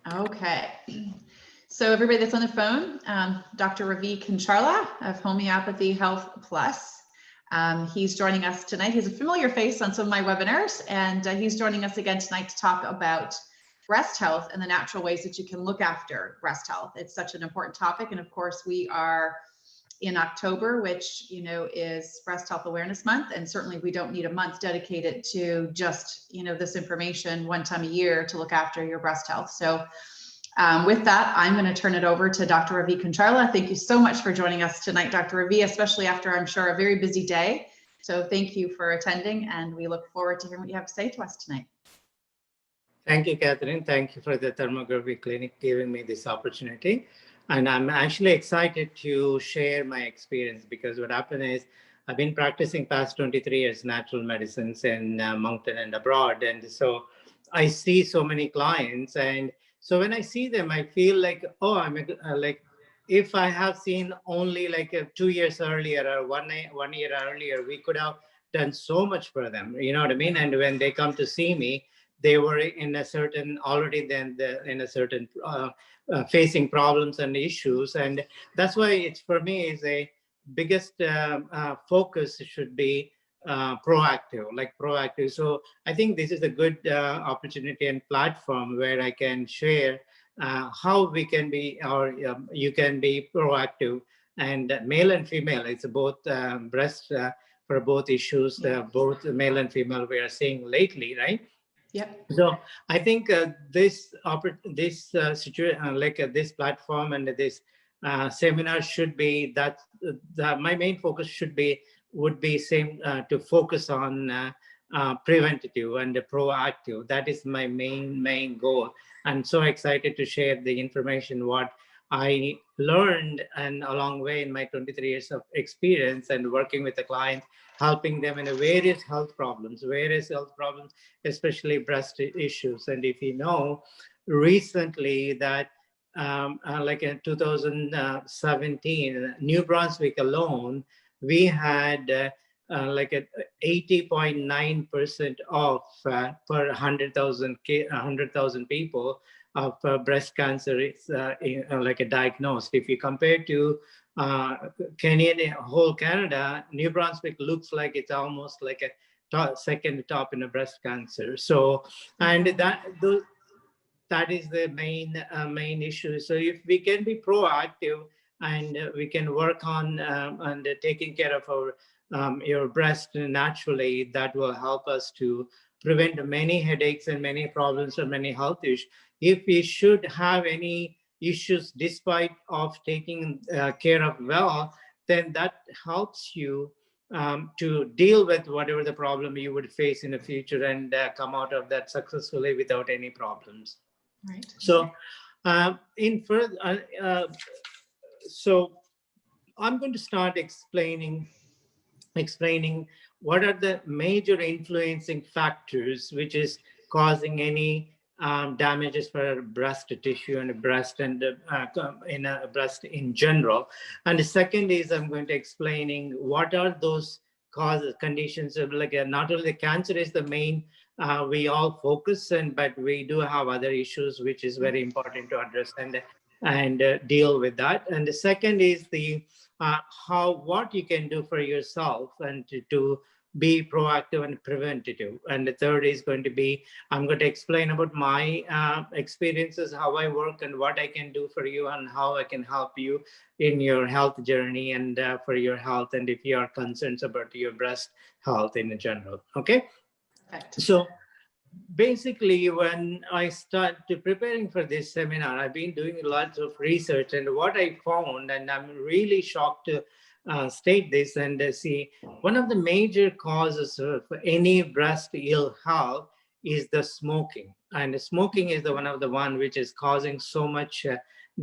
Okay. So everybody that's on the phone, Dr. Ravi Kancharla of Homeopathy Health Plus. He's joining us tonight. He's a familiar face on some of my webinars, and he's joining us again tonight to talk about breast health and the natural ways that you can look after breast health. It's such an important topic, and of course we are in October, which is Breast Health Awareness Month, and certainly we don't need a month dedicated to just this information one time a year to look after your breast health. So with that, I'm going to turn it over to Dr. Ravi Kancharla. Thank you so much for joining us tonight, Dr. Ravi, especially after, I'm sure, a very busy day. So thank you for attending, and we look forward to hearing what you have to say to us tonight. Thank you, Catherine. Thank you for the Thermography Clinic giving me this opportunity. And I'm actually excited to share my experience, because what happened is I've been practicing past 23 years natural medicines in Moncton and abroad. And so I see so many clients. And so when I see them, I feel like, oh, I'm like, if I have seen only like 2 years earlier or one year earlier, we could have done so much for them. You know what I mean? And when they come to see me, they were in a certain facing problems and issues, and that's why it's for me is a biggest focus should be proactive. So I think this is a good opportunity and platform where I can share how we can be, or you can be proactive, and male and female. It's both breast for both issues, both male and female we are seeing lately, right? Yep. So I think this situation, this platform and this seminar should be that my main focus would be same to focus on preventative and proactive. That is my main goal. I'm so excited to share the information what I learned and along way in my 23 years of experience and working with the client, helping them in various health problems, especially breast issues. And if you know, recently that like in 2017, New Brunswick alone, we had like a 80.9% of per 100,000 people of breast cancer is like a diagnosed. If you compare to whole Canada, New Brunswick looks like it's almost like a second top in a breast cancer. So, and that is the main issue. So if we can be proactive and we can work on and taking care of our your breast naturally, that will help us to prevent many headaches and many problems or many health issues. If we should have any issues despite of taking care of well, then that helps you to deal with whatever the problem you would face in the future and come out of that successfully without any problems. Right. So so I'm going to start explaining what are the major influencing factors which is causing any damages for breast tissue and breast and in a breast in general. And the second is I'm going to explaining what are those causes, conditions of like not only cancer is the main we all focus on, but we do have other issues which is very important to address and deal with that. And the second is the what you can do for yourself and to be proactive and preventative. And the third is going to be, I'm going to explain about my experiences, how I work and what I can do for you and how I can help you in your health journey and for your health. And if you are concerned about your breast health in general, okay? Perfect. So basically, when I started preparing for this seminar, I've been doing lots of research, and what I found, and I'm really shocked to state this and see, one of the major causes of any breast ill health is the smoking. And smoking is one of the one which is causing so much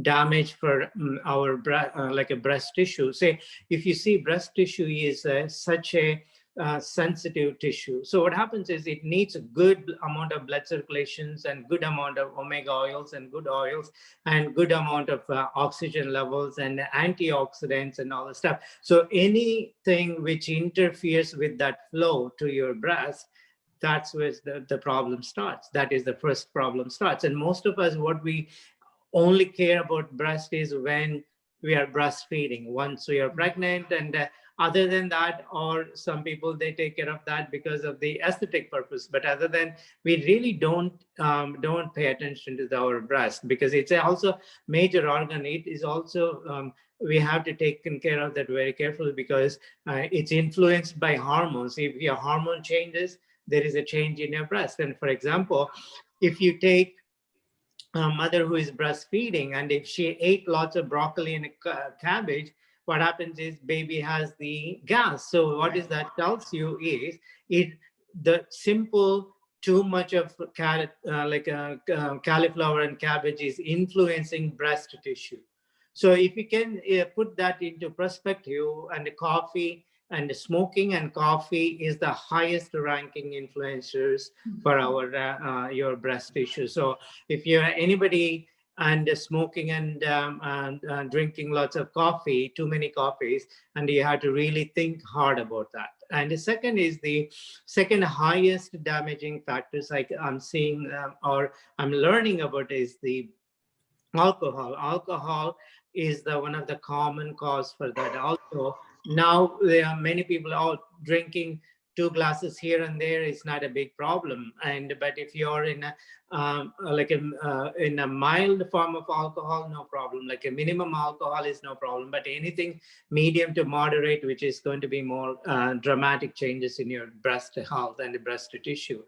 damage for our like a breast tissue. Say, if you see breast tissue is such a sensitive tissue. So what happens is it needs a good amount of blood circulations and good amount of omega oils and good amount of oxygen levels and antioxidants and all the stuff. So anything which interferes with that flow to your breast that's where the problem starts. That is the first problem starts. And most of us, what we only care about breast is when we are breastfeeding, once we are pregnant, and other than that, or some people, they take care of that because of the aesthetic purpose. But other than, we really don't pay attention to our breast, because it's also major organ. It is also we have to take care of that very carefully, because it's influenced by hormones. If your hormone changes, there is a change in your breast. And for example, if you take a mother who is breastfeeding, and if she ate lots of broccoli and cabbage, what happens is baby has the gas. So what is that tells you is, it the simple too much of carrot, cauliflower and cabbage, is influencing breast tissue. So if you can put that into perspective, and coffee and smoking and coffee is the highest ranking influencers for our your breast tissue. So if you're anybody and smoking and drinking lots of coffee, too many coffees, and you have to really think hard about that. And the second is the second highest damaging factors I'm seeing or I'm learning about is the alcohol. Alcohol is the one of the common cause for that. Also, now there are many people out drinking 2 glasses here and there is not a big problem. And but if you're in a in a mild form of alcohol, no problem. Like a minimum alcohol is no problem. But anything medium to moderate, which is going to be more dramatic changes in your breast health and the breast tissue.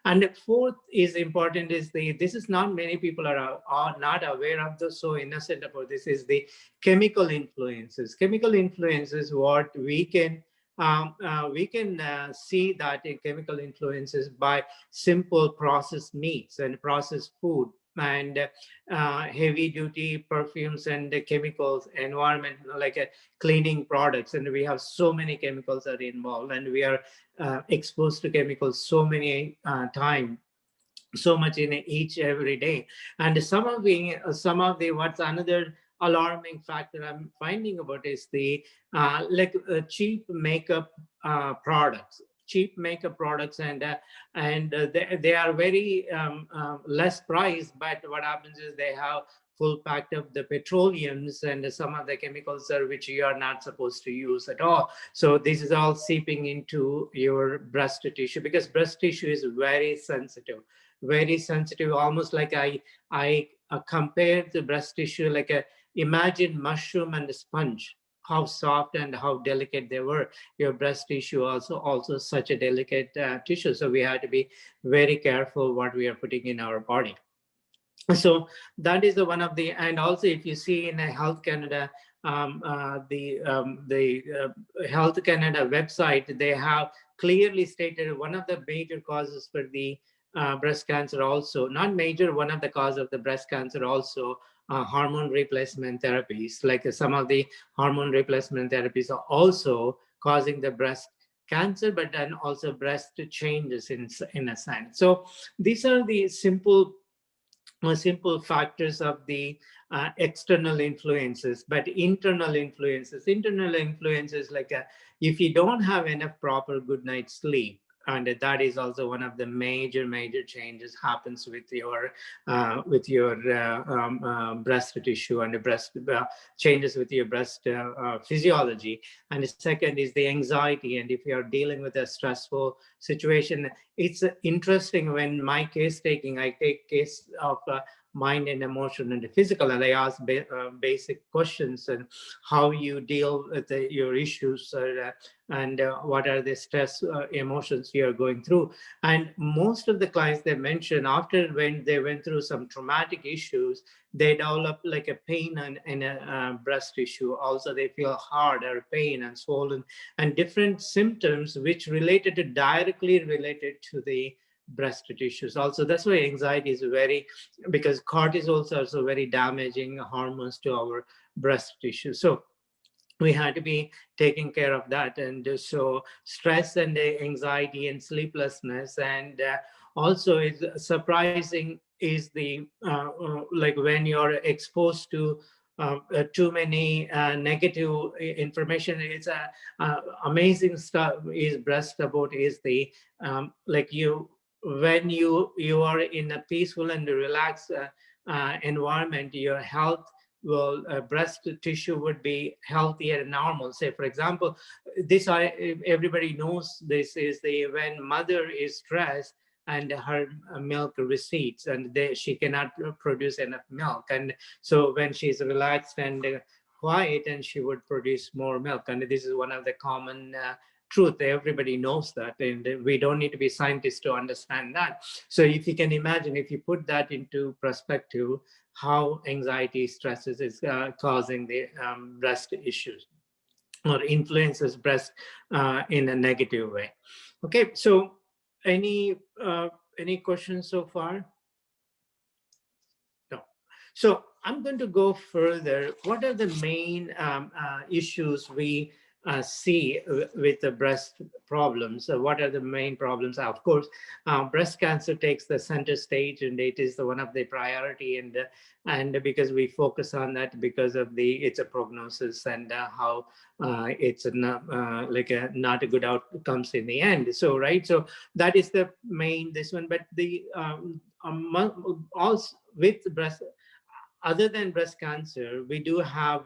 And fourth is important is this is not many people are not aware of this, so innocent about this, is the chemical influences. Chemical influences, what we can see that in chemical influences by simple processed meats and processed food, and heavy duty perfumes and chemicals, environment, like cleaning products. And we have so many chemicals are involved, and we are exposed to chemicals so many times, so much in each every day. And some of the what's another alarming factor I'm finding about is the cheap makeup products. Cheap makeup products, and they are very less priced, but what happens is they have full packed of the petroleums and some of the chemicals are which you are not supposed to use at all. So this is all seeping into your breast tissue, because breast tissue is very sensitive, almost like I compare the breast tissue like a imagine mushroom and a sponge, how soft and how delicate they were. Your breast tissue also such a delicate tissue, so we have to be very careful what we are putting in our body. So that is the one of the, and also if you see in a Health Canada, the Health Canada website, they have clearly stated one of the major causes for the breast cancer, also not major, one of the cause of the breast cancer also hormone replacement therapies. Like some of the hormone replacement therapies are also causing the breast cancer, but then also breast changes in a sense. So these are the simple factors of the external influences. But internal influences like if you don't have enough proper good night's sleep, and that is also one of the major changes happens with your breast tissue and the breast changes with your breast physiology. And the second is the anxiety, and if you are dealing with a stressful situation, it's interesting. When my case taking, I take case of mind and emotion and the physical, and I ask basic questions and how you deal with your issues, and what are the stress emotions you are going through. And most of the clients, they mention after when they went through some traumatic issues, they develop like a pain in a breast tissue. Also they feel hard or pain and swollen and different symptoms which directly related to the breast tissues. Also that's why anxiety is very, because cortisol is also very damaging hormones to our breast tissue. So we had to be taking care of that. And so stress and anxiety and sleeplessness, and also it's surprising is the like when you're exposed to too many negative information. It's amazing stuff is breast about is the like you when you are in a peaceful and relaxed environment, your health will breast tissue would be healthier and normal. Say for example, this everybody knows this is the when mother is stressed and her milk recedes and she cannot produce enough milk, and so when she's relaxed and quiet, and she would produce more milk. And this is one of the common truth. Everybody knows that, and we don't need to be scientists to understand that. So if you can imagine, if you put that into perspective, how anxiety, stresses is causing the breast issues or influences breast in a negative way. Okay, so any questions so far? No. So I'm going to go further. What are the main issues we see with the breast problems? What are the main problems? Of course, breast cancer takes the center stage, and it is one of the priority. And because we focus on that, because of its a prognosis and how it's not not a good outcomes in the end. So right, so that is the main this one. But the also with breast, other than breast cancer, we do have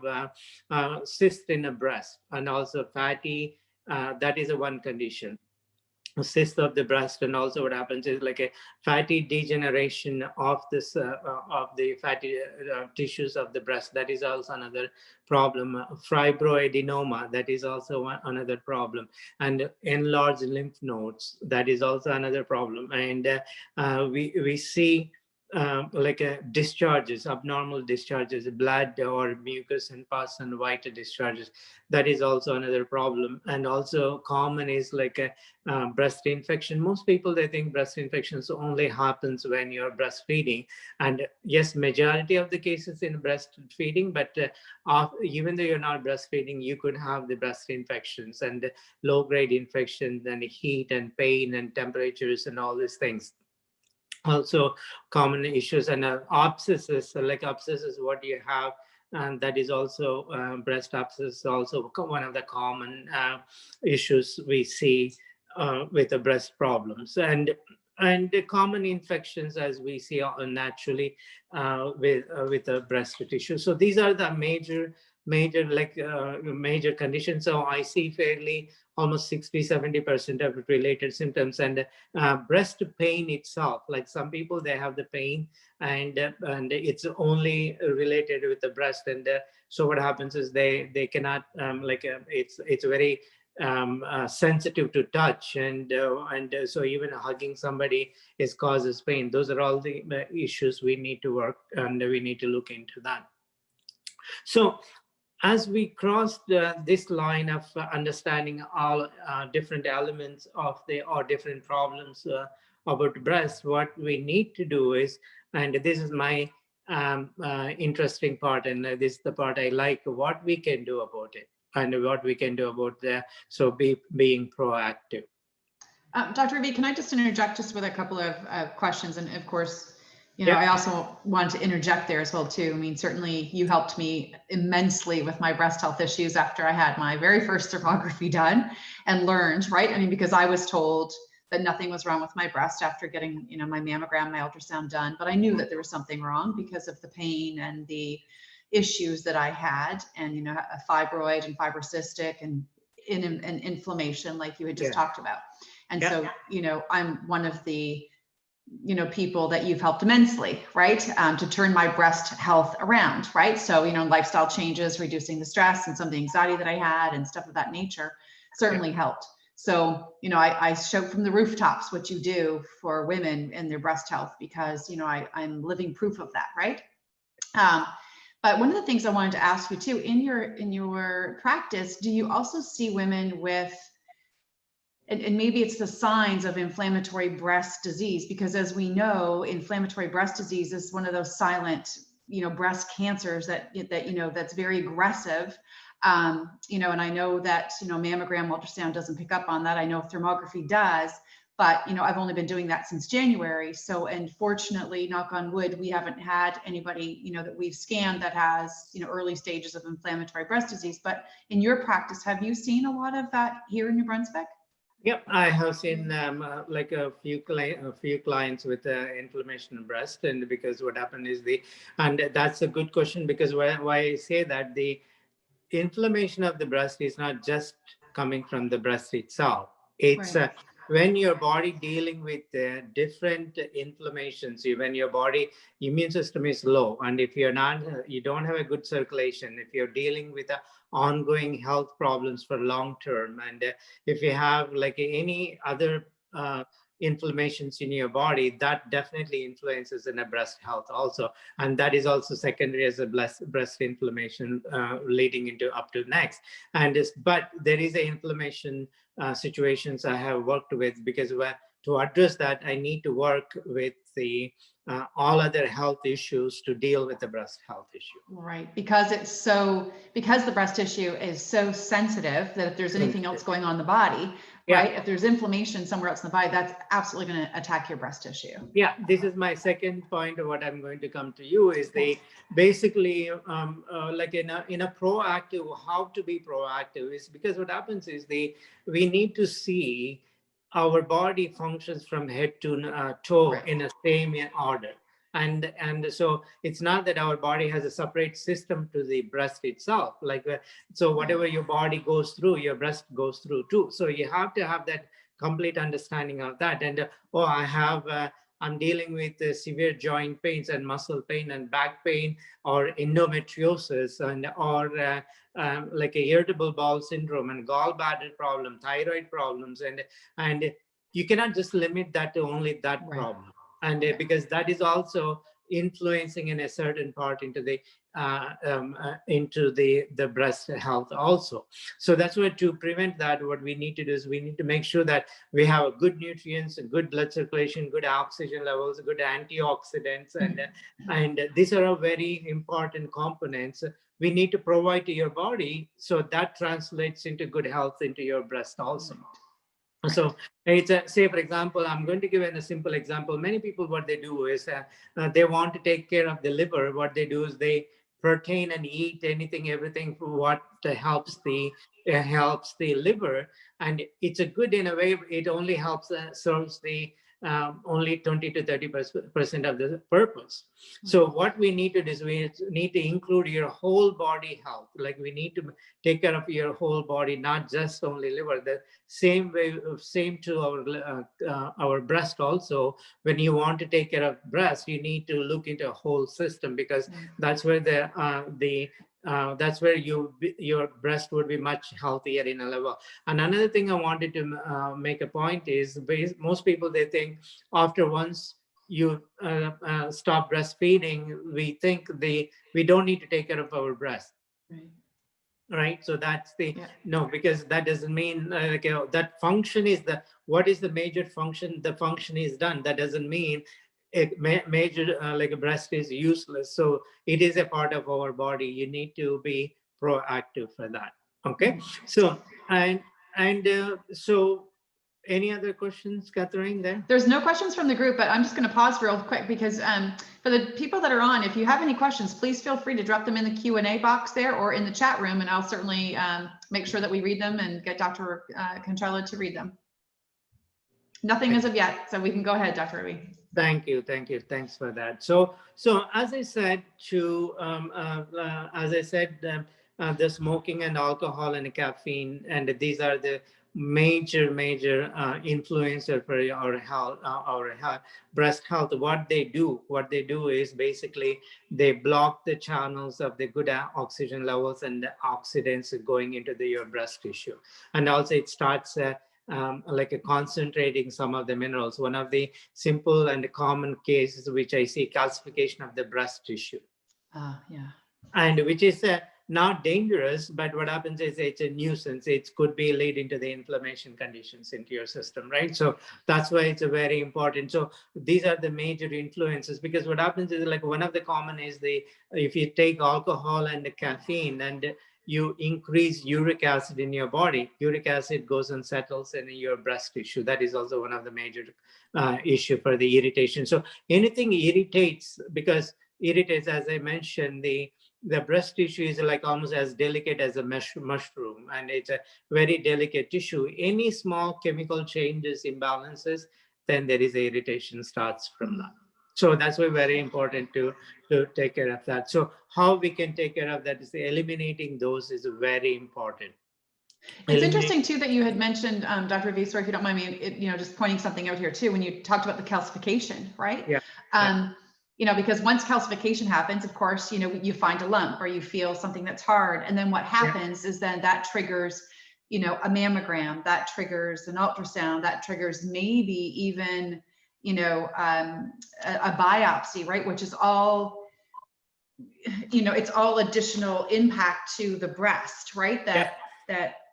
cyst in a breast, and also fatty. That is a one condition, cyst of the breast. And also what happens is like a fatty degeneration of this of the fatty tissues of the breast. That is also another problem. Fibroadenoma, that is also another problem. And enlarged lymph nodes, that is also another problem. And we see discharges, abnormal discharges, blood or mucus and pus and white discharges. That is also another problem. And also common is like a breast infection. Most people, they think breast infections only happens when you're breastfeeding. And yes, majority of the cases in breastfeeding, but even though you're not breastfeeding, you could have the breast infections and low-grade infections and heat and pain and temperatures and all these things. Also common issues. And abscesses, like abscesses what you have, and that is also breast abscess, also one of the common issues we see with the breast problems. And the common infections as we see naturally with the breast tissue. So these are the major conditions. So I see fairly almost 60-70% of related symptoms. And breast pain itself, like some people, they have the pain and it's only related with the breast. And so what happens is they cannot it's very sensitive to touch, and so even hugging somebody causes pain. Those are all the issues we need to work, and we need to look into that. So as we cross this line of understanding all different elements of or different problems about breast, what we need to do is, and this is my interesting part, and this is the part I like, what we can do about it, and what we can do about being proactive. Dr. Ravi, can I just interject just with a couple of questions? And of course, I also want to interject there as well too. I mean, certainly you helped me immensely with my breast health issues after I had my very first thermography done and learned, right? I mean, because I was told that nothing was wrong with my breast after getting, my mammogram, my ultrasound done, but I knew that there was something wrong because of the pain and the issues that I had, and, a fibroid and fibrocystic and inflammation like you had just talked about. And so, I'm one of the people that you've helped immensely, right? To turn my breast health around, right? So, lifestyle changes, reducing the stress and some of the anxiety that I had and stuff of that nature certainly helped. So, I shout from the rooftops what you do for women and their breast health, because, I'm living proof of that, right? But one of the things I wanted to ask you too, in your practice, do you also see women with, and maybe it's the signs of inflammatory breast disease, because as we know, inflammatory breast disease is one of those silent, breast cancers that's very aggressive. And I know that, mammogram ultrasound doesn't pick up on that. I know thermography does, but I've only been doing that since January. So, and fortunately, knock on wood, we haven't had anybody, that we've scanned that has, early stages of inflammatory breast disease. But in your practice, have you seen a lot of that here in New Brunswick? Yep, I have seen like a few clients with inflammation in breast, and because what happened is and that's a good question, because why I say that the inflammation of the breast is not just coming from the breast itself. It's Right. When your body dealing with different inflammations, when your body immune system is low, and if you're not, you don't have a good circulation, if you're dealing with ongoing health problems for long term, and if you have like any other inflammations in your body, that definitely influences in a breast health also, and that is also secondary as a breast inflammation leading into up to next. But there is a inflammation situations I have worked with, because to address that, I need to work with the all other health issues to deal with the breast health issue. Right, because the breast tissue is so sensitive that if there's anything else going on in the body, right? If there's inflammation somewhere else in the body, that's absolutely going to attack your breast tissue. Yeah, this is my second point of what I'm going to come to you is basically like in a proactive, how to be proactive is, because what happens is we need to see our body functions from head to toe in the same order. And so it's not that our body has a separate system to the breast itself. So whatever your body goes through, your breast goes through too. So you have to have that complete understanding of that. And I'm dealing with severe joint pains and muscle pain and back pain, or endometriosis, or like a irritable bowel syndrome and gallbladder problem, thyroid problems, and you cannot just limit that to only that problem. And because that is also influencing in a certain part into the breast health also. So that's why, to prevent that, what we need to do is we need to make sure that we have good nutrients, good blood circulation, good oxygen levels, good antioxidants, and these are all very important components we need to provide to your body, so that translates into good health into your breast also. So it's say, for example, I'm going to give a simple example. Many people, what they do is they want to take care of the liver. What they do is they protein and eat anything, everything for what helps the liver, and it's a good in a way. It only helps serves the only 20 to 30% of the purpose. So what we need to do is we need to include your whole body health. Like we need to take care of your whole body, not just only liver. The same way, same to our breast also. When you want to take care of breast, you need to look into a whole system, because that's where that's where your breast would be much healthier in a level. And another thing I wanted to make a point is, most people, they think after once you stop breastfeeding, we think we don't need to take care of our breast. Right. So that's no, because that doesn't mean that function is what is the major function? The function is done. That doesn't mean major like a breast is useless. So it is a part of our body. You need to be proactive for that. Okay. So so any other questions, Catherine, there? There's no questions from the group, but I'm just going to pause real quick, because for the people that are on, if you have any questions, please feel free to drop them in the Q&A box there or in the chat room, and I'll certainly make sure that we read them and get Dr. Kancharla to read them. Nothing as of yet, so we can go ahead, Dr. Ravi. Thank you. Thanks for that. So as I said, the smoking and alcohol and caffeine, and these are the major influencer for our health, breast health. What they do is basically they block the channels of the good oxygen levels and the oxidants going into your breast tissue, and also it starts like concentrating some of the minerals. One of the simple and common cases which I see, calcification of the breast tissue. And which is not dangerous, but what happens is it's a nuisance. It could be leading to the inflammation conditions into your system, right? So that's why it's a very important. So these are the major influences, because what happens is, like, one of the common is if you take alcohol and the caffeine, and you increase uric acid in your body. Uric acid goes and settles in your breast tissue. That is also one of the major issue for the irritation. So anything irritates, because irritates, as I mentioned, the breast tissue is like almost as delicate as a mushroom, and it's a very delicate tissue. Any small chemical changes, imbalances, then there is irritation starts from that. So that's why very important to take care of that. So how we can take care of that is eliminating those is very important. It's interesting too that you had mentioned, Dr. Viswar, if you don't mind me, just pointing something out here too, when you talked about the calcification, right? Yeah. Because once calcification happens, of course, you find a lump or you feel something that's hard. And then what happens is then that triggers, a mammogram, that triggers an ultrasound, that triggers maybe even, a biopsy, right? Which is all, it's all additional impact to the breast, right? That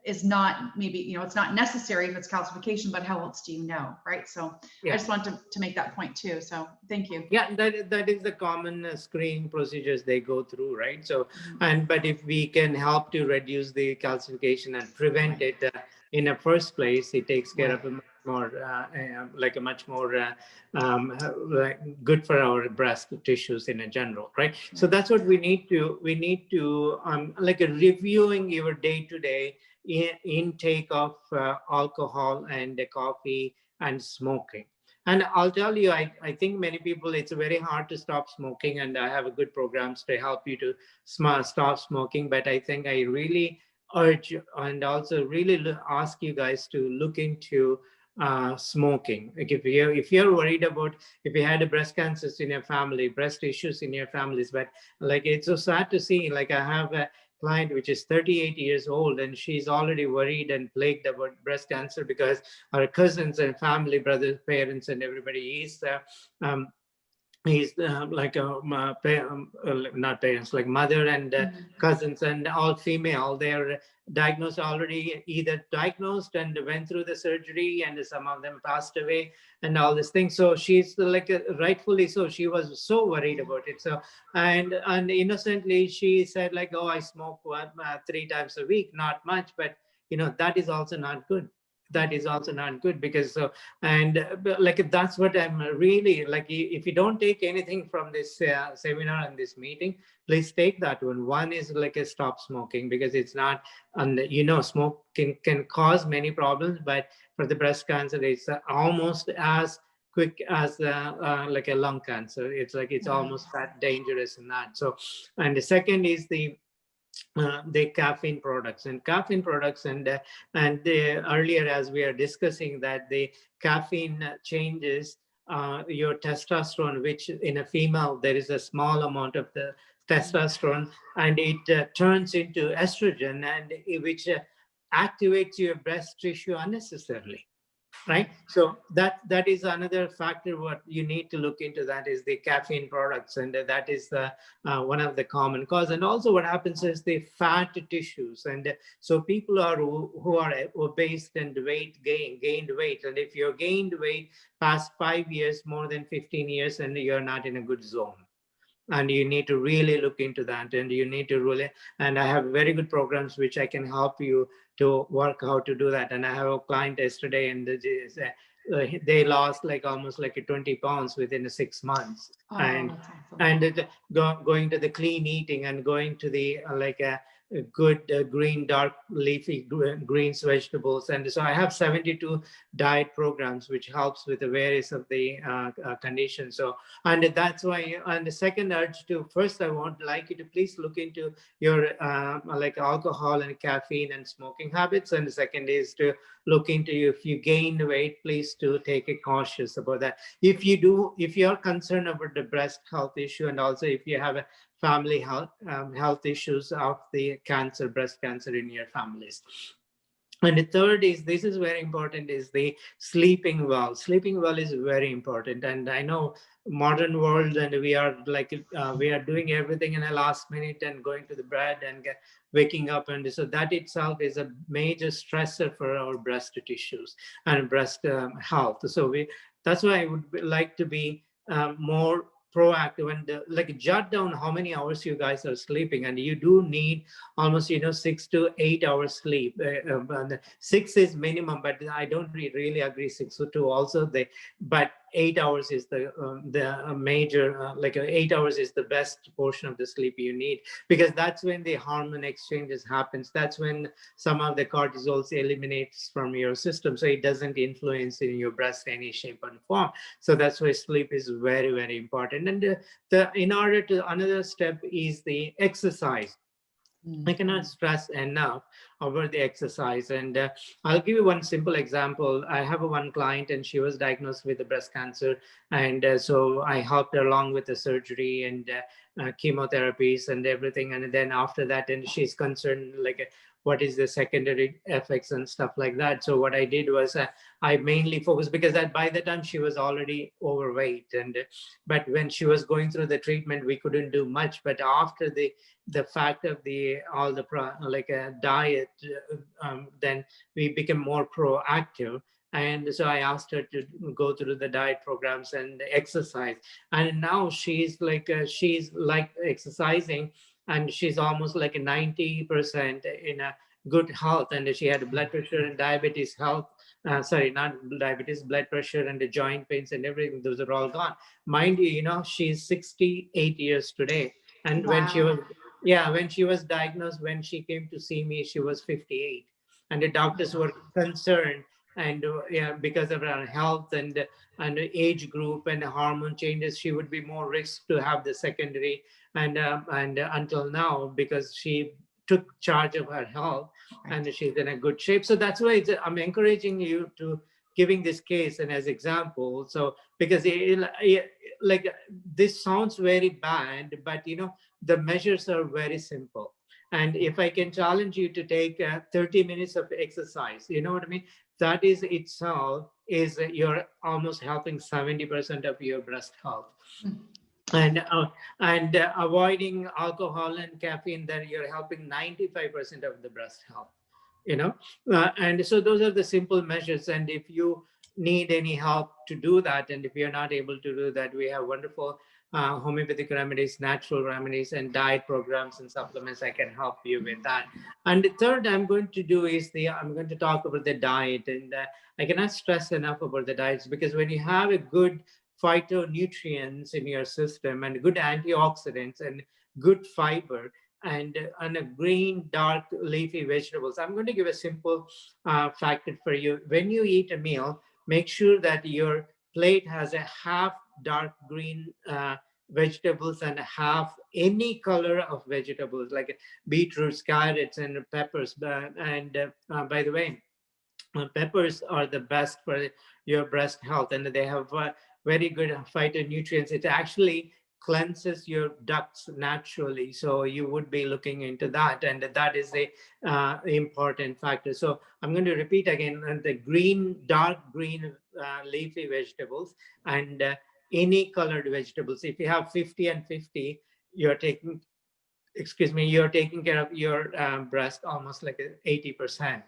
is not maybe, it's not necessary if it's calcification, but how else do you know, right? So I just want to make that point too. So thank you. Yeah, that is the common screening procedures they go through, right? So, but if we can help to reduce the calcification and prevent it in the first place, it takes care of a much more, good for our breast tissues in a general, right? So that's what we need to like reviewing your day-to-day intake of alcohol and coffee and smoking. And I'll tell you, I think many people, it's very hard to stop smoking, and I have good programs to help you to stop smoking. But I think I really urge and also really ask you guys to look into smoking. Like if you're worried about if you had a breast cancers in your family, breast issues in your families, but like it's so sad to see. Like I have a client which is 38 years old, and she's already worried and plagued about breast cancer because our cousins and family, brothers, parents, and everybody is he's like not parents, like mother and cousins and all female. They're diagnosed already, either diagnosed and went through the surgery, and some of them passed away and all these things. So she's like rightfully so, she was so worried about it. So and innocently she said like, oh, I smoke 3 times a week, not much, but that is also not good. That is also not good, because and like that's what I'm really like. If you don't take anything from this seminar and this meeting, please take that one. One is like a stop smoking, because it's not, and smoke can cause many problems, but for the breast cancer it's almost as quick as like a lung cancer. It's like it's almost that dangerous in that. So, and the second is the caffeine products and earlier, as we are discussing, that the caffeine changes your testosterone, which in a female there is a small amount of the testosterone, and it turns into estrogen, and which activates your breast tissue unnecessarily. Right. So that is another factor. What you need to look into, that is the caffeine products, and that is the one of the common cause. And also what happens is the fat tissues, and so people who are obese and gained weight, and if you're gained weight past 5 years, more than 15 years, and you're not in a good zone. And you need to really look into that, and you need to really, and I have very good programs which I can help you to work how to do that. And I have a client yesterday, and they lost like almost like 20 pounds within 6 months. And awesome. And going to the clean eating, and going to the like a good green, dark leafy greens, vegetables. And so I have 72 diet programs which helps with the various of the conditions. So, and that's why, and the second urge to, first I want like you to please look into your like alcohol and caffeine and smoking habits. And the second is to look into, if you gain weight, please to take it cautious about that. If you're concerned about the breast health issue, and also if you have a family health issues of the breast cancer in your families. And the third is, this is very important, is the sleeping well. Sleeping well is very important. And I know modern world, and we are like, we are doing everything in the last minute and going to the bed and waking up. And so that itself is a major stressor for our breast tissues and breast health. So that's why I would like to be more proactive and like jot down how many hours you guys are sleeping, and you do need almost 6 to 8 hours sleep. And 6 is minimum, but I don't really agree 6 to also they, but 8 hours is the major, 8 hours is the best portion of the sleep you need, because that's when the hormone exchanges happens. That's when some of the cortisols eliminates from your system, so it doesn't influence in your breast any shape and form. So that's why sleep is very, very important. And the in order to another step is the exercise. I cannot stress enough about the exercise. And I'll give you one simple example. I have one client, and she was diagnosed with the breast cancer. And so I helped her along with the surgery and chemotherapies and everything. And then after that, and she's concerned, like, what is the secondary effects and stuff like that. So what I did was I mainly focused, because that by the time she was already overweight. And but when she was going through the treatment, we couldn't do much. But after the fact of the all the like a diet, then we became more proactive. And so I asked her to go through the diet programs and the exercise. And now she's like exercising, and she's almost like a 90% in a good health. And she had blood pressure and diabetes health, sorry, not diabetes, blood pressure and the joint pains and everything, those are all gone. Mind you, she's 68 years today. And when she Wow. was, yeah, when she was diagnosed, when she came to see me, she was 58. And the doctors were concerned. And yeah, because of her health and age group and the hormone changes, she would be more risk to have the secondary. And until now, because she took charge of her health, Right. and she's in a good shape. So that's why I'm encouraging you to giving this case and as example. So because like this sounds very bad, but the measures are very simple. And if I can challenge you to take 30 minutes of exercise, you know what I mean? That is itself is you're almost helping 70% of your breast health. Mm. And avoiding alcohol and caffeine, that you're helping 95% of the breast health. you know and so those are the simple measures. And if you need any help to do that, and if you're not able to do that, we have wonderful homeopathic remedies, natural remedies, and diet programs and supplements. I can help you with that. And the third I'm going to do is I'm going to talk about the diet. And I cannot stress enough about the diets, because when you have a good phytonutrients in your system and good antioxidants and good fiber and a green dark leafy vegetables. I'm going to give a simple fact for you. When you eat a meal, make sure that your plate has a half dark green vegetables and a half any color of vegetables, like beetroots, carrots, and peppers. And by the way, peppers are the best for your breast health, and they have very good phytonutrients. It actually cleanses your ducts naturally, so you would be looking into that, and that is a important factor. So I'm going to repeat again: the green, dark green leafy vegetables, and any colored vegetables. If you have 50 and 50, you're taking, excuse me, you're taking care of your breast almost like 80%.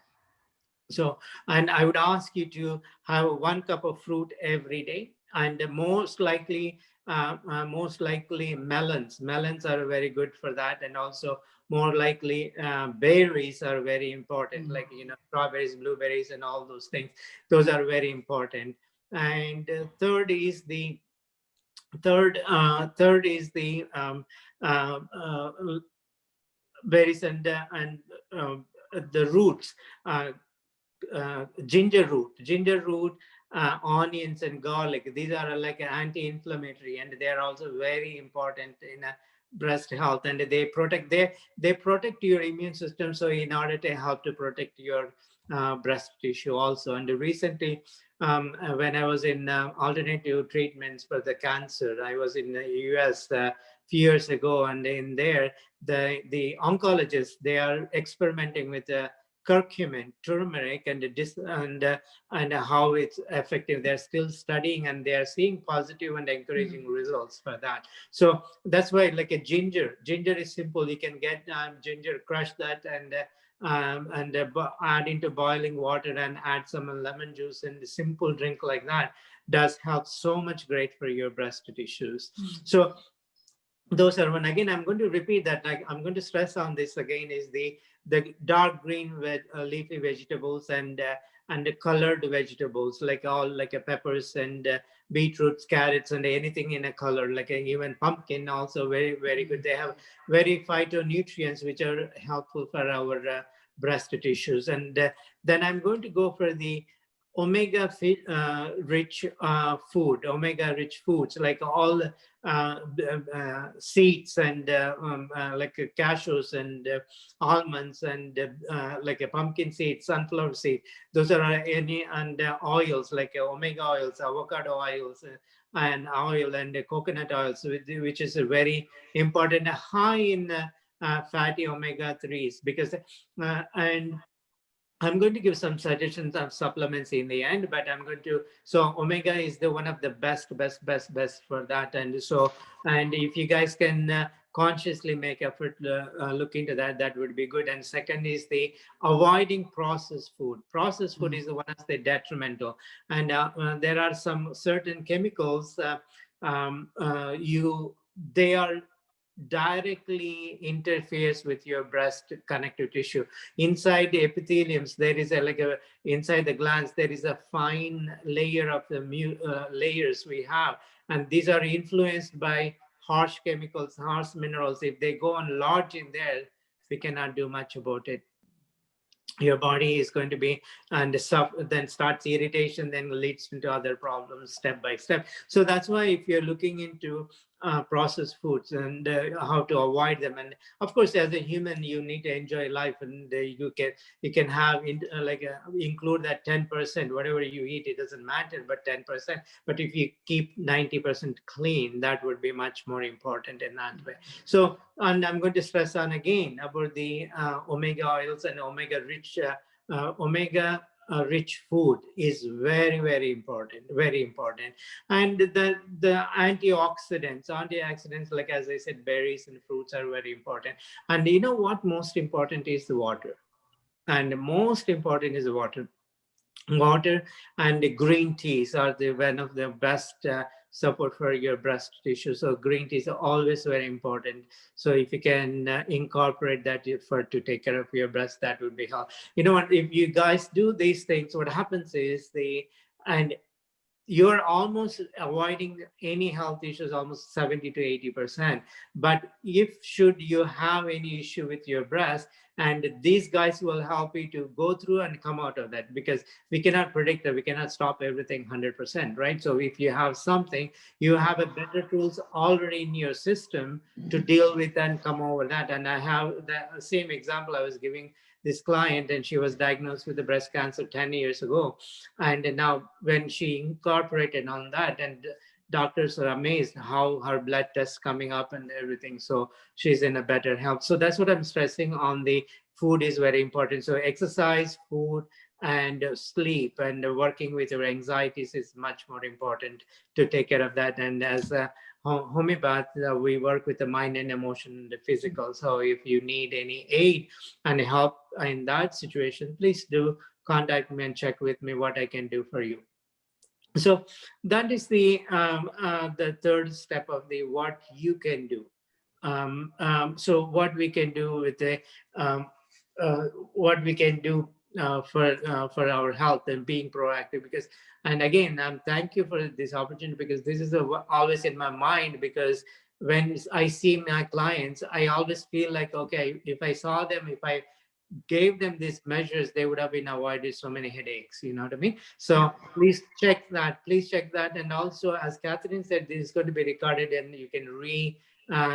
So, and I would ask you to have 1 cup of fruit every day, and most likely melons. Melons are very good for that, and also more likely berries are very important, like strawberries, blueberries, and all those things. Those are very important. And third is the berries and the roots. Ginger root, onions, and garlic. These are like anti-inflammatory, and they are also very important in breast health. And they protect your immune system. So in order to help to protect your breast tissue also. And recently, when I was in alternative treatments for the cancer, I was in the US few years ago, and in there, the oncologists, they are experimenting with curcumin, turmeric, and how it's effective. They're still studying, and they are seeing positive and encouraging results for that. So that's why, like a ginger is simple. You can get ginger, crush that, and add into boiling water and add some lemon juice, and a simple drink like that. does help so much great for your breast tissues. So those are one. Again, I'm going to repeat that. I'm going to stress on this again, is the dark green leafy vegetables and the colored vegetables, like all like peppers and beetroots, carrots, and anything in a color, like even pumpkin also very, very good. They have very phytonutrients which are helpful for our breast tissues. And then I'm going to go for the omega rich omega rich foods, like all seeds and like cashews and almonds and like a pumpkin seed, sunflower seed. Those are any, and oils like omega oils, avocado oils, and oil and coconut oils, which is a very important, high in fatty omega 3s, because and I'm going to give some suggestions of supplements in the end, but I'm going to, so omega is the one of the best for that. And so, and if you guys can consciously make effort, look into that, that would be good. And second is the avoiding processed food. Processed food is the one that's the detrimental. And there are some certain chemicals, they are directly interferes with your breast connective tissue. Inside the epitheliums, there is inside the glands, there is a fine layer of the layers we have, and these are influenced by harsh chemicals, harsh minerals. If they go on lodge in there, we cannot do much about it. Your body is going to be, and then starts irritation, then leads into other problems step by step. So that's why if you're looking into processed foods and how to avoid them, and of course as a human you need to enjoy life, and you can have include that 10%, whatever you eat, it doesn't matter, but 10%. But if you keep 90% clean, that would be much more important in that way. So, and I'm going to stress on again about the omega oils and omega rich rich food is very, very important, very important. And the antioxidants, like as I said, berries and fruits are very important. And you know what most important is? The water. And most important is the water. Water and the green teas are one of the best support for your breast tissue. So green teas are always very important. So if you can incorporate that to take care of your breast, that would be helpful. You know what, if you guys do these things, what happens is and you're almost avoiding any health issues, almost 70 to 80%. But if should you have any issue with your breast, and these guys will help you to go through and come out of that, because we cannot predict that, we cannot stop everything 100%, right? So if you have something, you have a better tools already in your system to deal with and come over that. And I have the same example I was giving this client, and she was diagnosed with the breast cancer 10 years ago. And now when she incorporated on that, and doctors are amazed how her blood tests coming up and everything. So she's in a better health. So that's what I'm stressing on. The food is very important. So exercise, food, and sleep, and working with your anxieties is much more important to take care of that. And as a homeopath, we work with the mind and emotion and the physical. So if you need any aid and help in that situation, please do contact me and check with me what I can do for you. So that is the third step of the what you can do. So what we can do with the what we can do for our health and being proactive. Because, and again, thank you for this opportunity, because this is always in my mind, because when I see my clients, I always feel like, okay, if I saw them, if I gave them these measures, they would have been avoided so many headaches, you know what I mean? So please check that, And also, as Catherine said, this is going to be recorded and you can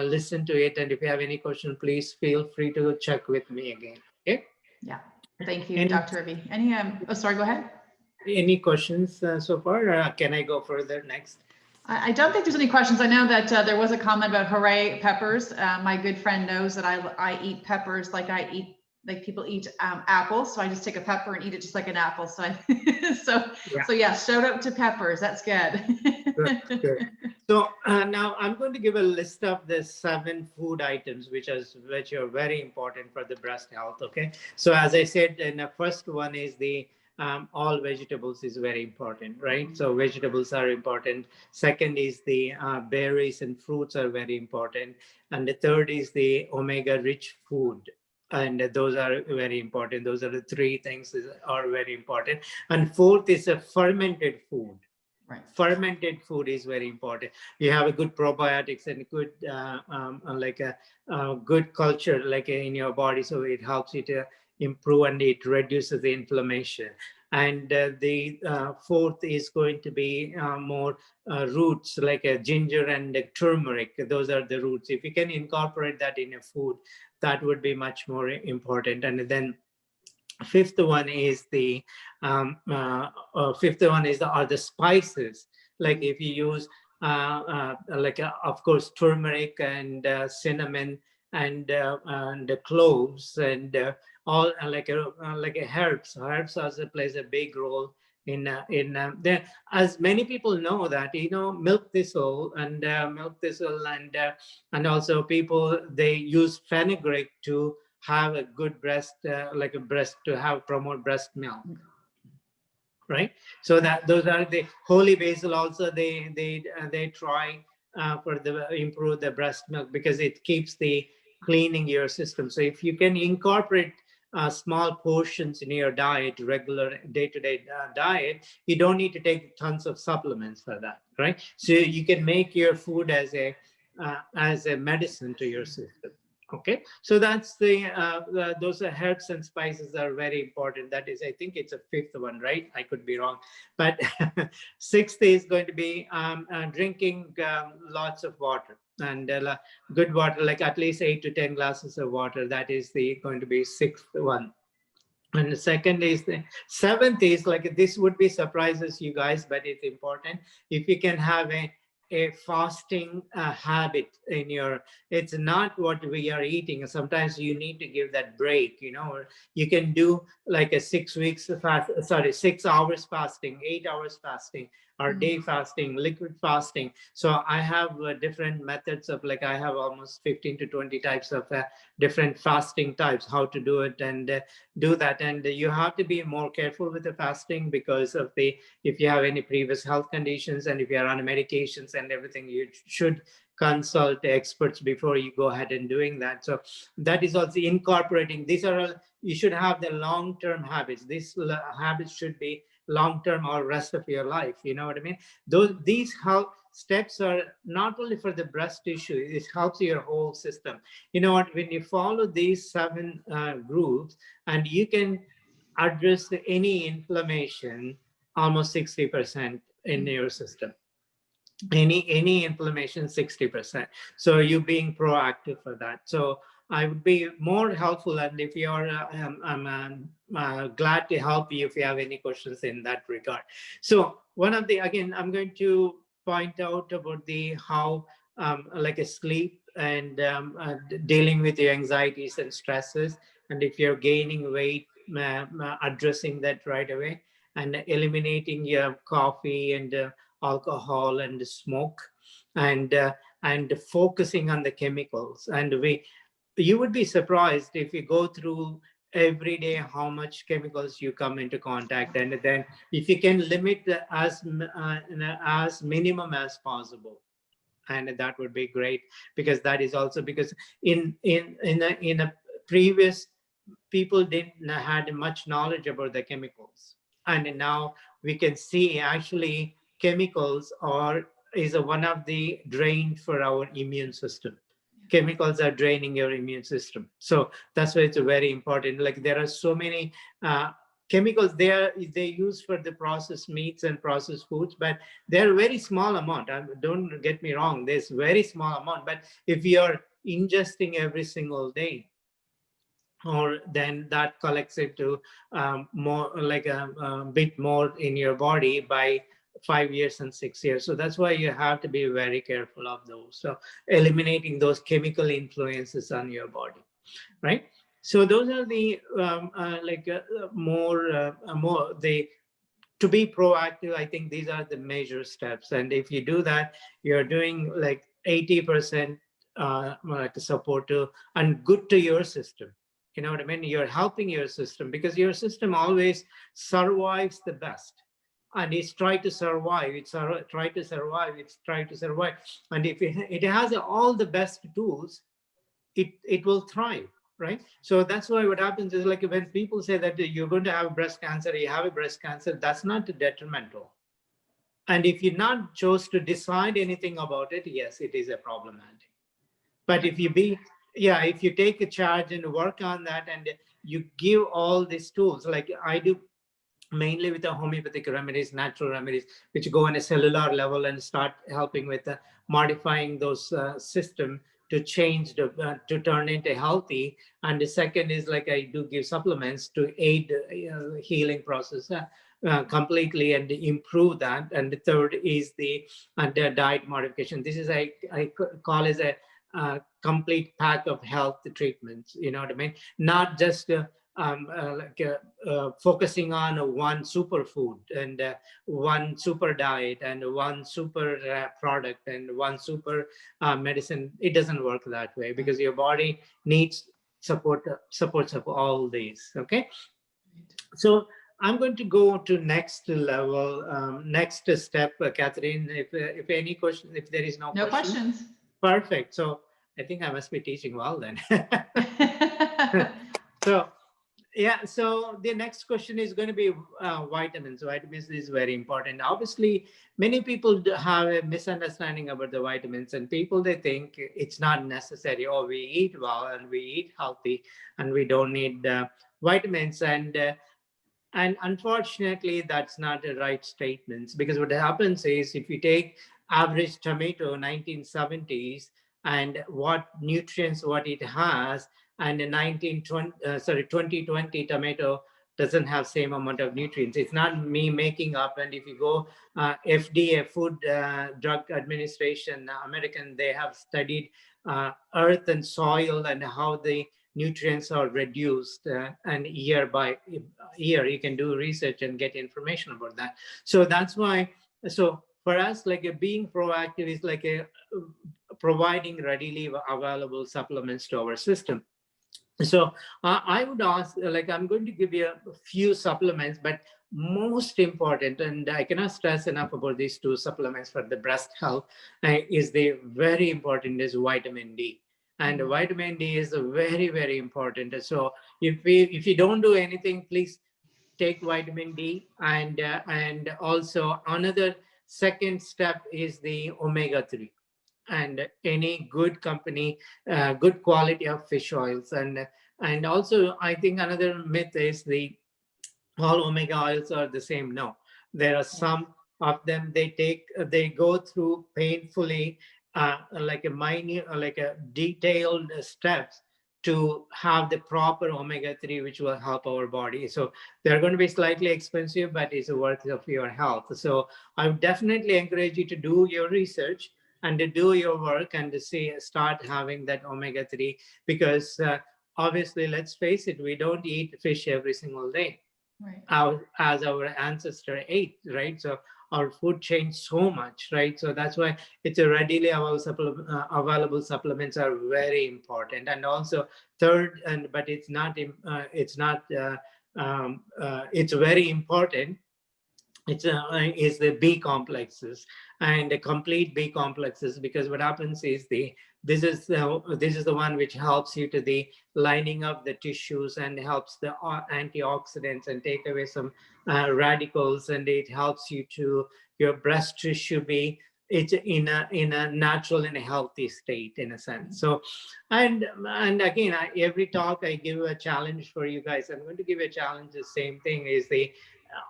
listen to it. And if you have any question, please feel free to check with me again. Okay. Yeah. Thank you, Dr. Ravi. Any, oh, sorry, go ahead. Any questions so far? Can I go further next? I don't think there's any questions. I know that there was a comment about hooray peppers. My good friend knows that I eat peppers like people eat apples. So I just take a pepper and eat it just like an apple. So so yeah, shout out to peppers. That's good. Good. So now I'm going to give a list of the 7 food items which are very important for the breast health. Okay. So as I said, and the first one is the all vegetables is very important, right? So vegetables are important. Second is the berries and fruits are very important. And the third is the omega rich food. And those are very important. Those are the three things that are very important. And fourth is a fermented food. Right. Fermented food is very important. You have a good probiotics and good like a good culture like in your body, so it helps you to improve and it reduces the inflammation. And the fourth is going to be more roots like a ginger and a turmeric. Those are the roots. If you can incorporate that in a food, that would be much more important. And then fifth one is the are the spices. Like if you use of course turmeric and cinnamon and the cloves and all like a herbs also plays a big role in there. As many people know that milk thistle and also people they use fenugreek to have a good breast, like a breast to have promote breast milk, right? So that those are the holy basil. Also, they try for the improve the breast milk because it keeps the cleaning your system. So if you can incorporate small portions in your diet, regular day-to-day diet, you don't need to take tons of supplements for that, right? So you can make your food as a medicine to your system. Okay, so that's those are herbs and spices are very important. That is, I think it's a fifth one, right? I could be wrong, but sixth is going to be drinking lots of water and good water, like at least 8 to 10 glasses of water. That is going to be sixth one. And the second is the seventh is like this would be surprises you guys, but it's important. If you can have a fasting habit in your, it's not what we are eating. Sometimes you need to give that break, or you can do like a 6 weeks fast, sorry, 6 hours fasting, 8 hours fasting, or day fasting, liquid fasting. So I have different methods of like, I have almost 15 to 20 types of different fasting types, how to do it and do that. And you have to be more careful with the fasting because of if you have any previous health conditions and if you are on medications and everything, you should consult the experts before you go ahead and doing that. So that is also incorporating. These are all, you should have the long-term habits. These habits should be long-term or rest of your life. You know what I mean? These health steps are not only for the breast tissue, it helps your whole system. You know what? When you follow these 7 groups, and you can address any inflammation almost 60% in your system. Any inflammation 60%. So you being proactive for that. So I would be more helpful, and if you're I'm glad to help you if you have any questions in that regard. So one of the, again, I'm going to point out about the how like a sleep and dealing with your anxieties and stresses, and if you're gaining weight, addressing that right away, and eliminating your coffee and alcohol and smoke, and focusing on the chemicals. And you would be surprised if you go through every day how much chemicals you come into contact, and then if you can limit as minimum as possible, and that would be great, because that is also because in a previous, people didn't had much knowledge about the chemicals, and now we can see actually chemicals is one of the drain for our immune system. Chemicals are draining your immune system, so that's why it's very important. Like there are so many chemicals they use for the processed meats and processed foods, but they're very small amount. Don't get me wrong, there's very small amount, but if you're ingesting every single day, or then that collects into more like a bit more in your body by 5 years and 6 years. So that's why you have to be very careful of those. So eliminating those chemical influences on your body, right? So those are the more the to be proactive. I think these are the major steps, and if you do that, you're doing like 80% like support to and good to your system. You know what I mean? You're helping your system, because your system always survives the best. And it's try to survive, try to survive, it's try to survive. And if it has all the best tools, it will thrive, right? So that's why what happens is, like, when people say that you're going to have breast cancer, you have a breast cancer, that's not detrimental. And if you not chose to decide anything about it, yes, it is a problematic. But if you be, yeah, if you take a charge and work on that, and you give all these tools, like I do mainly with the homeopathic remedies, natural remedies, which go on a cellular level and start helping with modifying those system to change to turn into healthy. And the second is, like, I do give supplements to aid healing process completely and improve that. And the third is the diet modification. This is I call as a complete pack of health treatments. You know what I mean? Not just focusing on one superfood and one super diet and one super product and one super medicine. It doesn't work that way, because your body needs supports of all these. Okay, so I'm going to go to next level, next step, Catherine. If any question, if there is no questions. Perfect. So I think I must be teaching well then. So yeah, so the next question is going to be vitamins. Vitamins is very important. Obviously, many people have a misunderstanding about the vitamins, and people, they think it's not necessary. Oh, we eat well and we eat healthy and we don't need vitamins. And unfortunately, that's not the right statements, because what happens is, if you take average tomato 1970s and what nutrients what it has, and the 2020 tomato doesn't have same amount of nutrients. It's not me making up. And if you go FDA, Food Drug Administration, American, they have studied earth and soil and how the nutrients are reduced, and year by year you can do research and get information about that. So that's why, so for us, like, being proactive is like providing readily available supplements to our system. So I would ask, like, I'm going to give you a few supplements, but most important, and I cannot stress enough about these two supplements for the breast health, is the very important is vitamin D. And vitamin D is very, very important. So if you don't do anything, please take vitamin D. And also another second step is the omega-3, and any good company, good quality of fish oils. And also, I think another myth is the all omega oils are the same. No, there are some of them, they go through painfully, like a minute, like a detailed steps to have the proper omega-3, which will help our body. So they're going to be slightly expensive, but it's worth of your health. So I would definitely encourage you to do your research and to do your work and to start having that omega-3, because obviously, let's face it, we don't eat fish every single day. Right. As our ancestor ate, right? So our food changed so much, right? So that's why it's a readily available supplements are very important. And also third, but it's not it's very important. It's is the B complexes and the complete B complexes, because what happens is this is the one which helps you to the lining up the tissues and helps the antioxidants and take away some radicals, and it helps you to your breast tissue be it's in a natural and a healthy state, in a sense. So and again, every talk I give a challenge for you guys. I'm going to give a challenge. The same thing is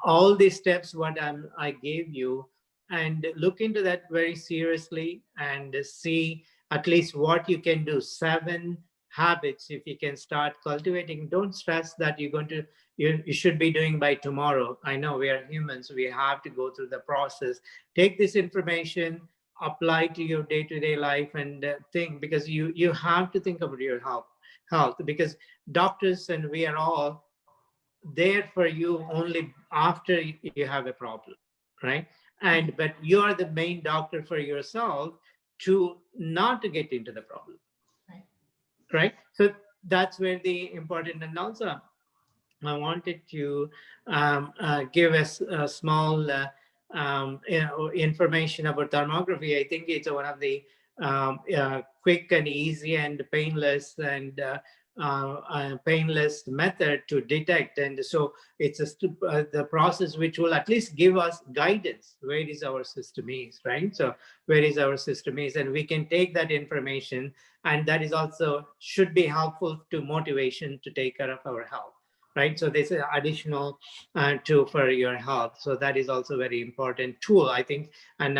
all these steps what I gave you, and look into that very seriously and see at least what you can do. 7 habits, if you can start cultivating. Don't stress that you're going to you should be doing by tomorrow. I know we are humans, we have to go through the process. Take this information, apply to your day-to-day life, and think, because you have to think about your health, because doctors and we are all there for you only after you have a problem, right? But you are the main doctor for yourself to not to get into the problem, right? So that's where the important, and also I wanted to give us a small information about thermography. I think it's one of the quick and easy and painless and painless method to detect. And so it's the process which will at least give us guidance. Where is our system is, right? So where is our system is, and we can take that information, and that is also should be helpful to motivation to take care of our health, right? So this is additional tool for your health. So that is also very important tool, I think. And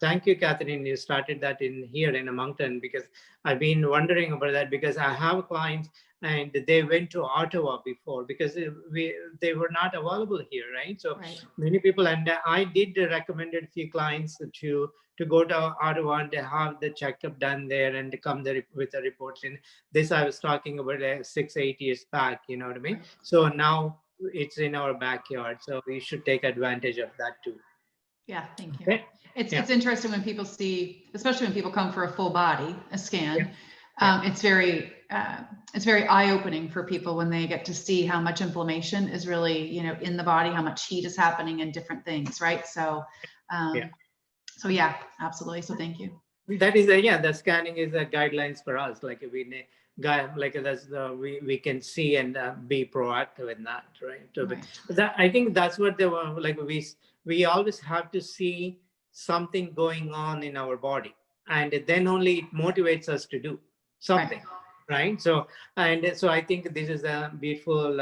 thank you, Catherine. You started that in here in a mountain, because I've been wondering about that, because I have clients and they went to Ottawa before because they were not available here, right? So many people, and I did recommended a few clients to go to Ottawa and to have the checkup done there and to come there with the reports. And this I was talking about 6-8 years back, you know what I mean? So now it's in our backyard, so we should take advantage of that too. Yeah, thank you. Okay. It's interesting when people see, especially when people come for a full body, a scan. It's very eye-opening for people when they get to see how much inflammation is really, in the body, how much heat is happening and different things, right? So, so yeah, absolutely. So thank you. That is the scanning is the guidelines for us. Like we can see and be proactive in that, right? So that, I think that's what we always have to see something going on in our body, and then only it motivates us to do something, right? So I think this is a beautiful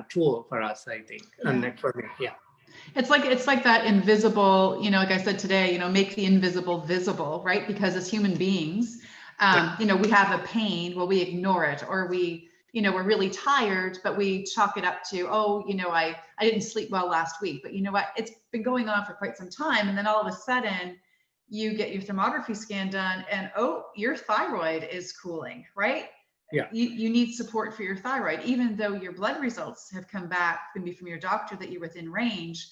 tool for us, I think, and for me, It's like that invisible, like I said today, make the invisible visible, right? Because as human beings, we have a pain, well, we ignore it, or we're really tired, but we chalk it up to, I didn't sleep well last week, but you know what? It's been going on for quite some time. And then all of a sudden you get your thermography scan done and, your thyroid is cooling, right? You need support for your thyroid, even though your blood results have come back, maybe from your doctor, that you're within range.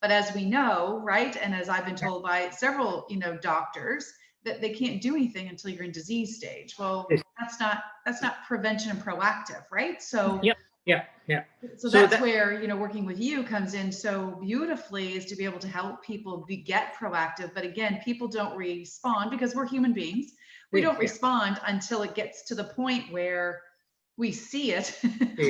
But as we know, right, and as I've been told by several, doctors, that they can't do anything until you're in disease stage. Well, that's not prevention and proactive, right? So So that's where, working with you comes in so beautifully, is to be able to help people get proactive. But again, people don't respond because we're human beings. We don't respond until it gets to the point where we see it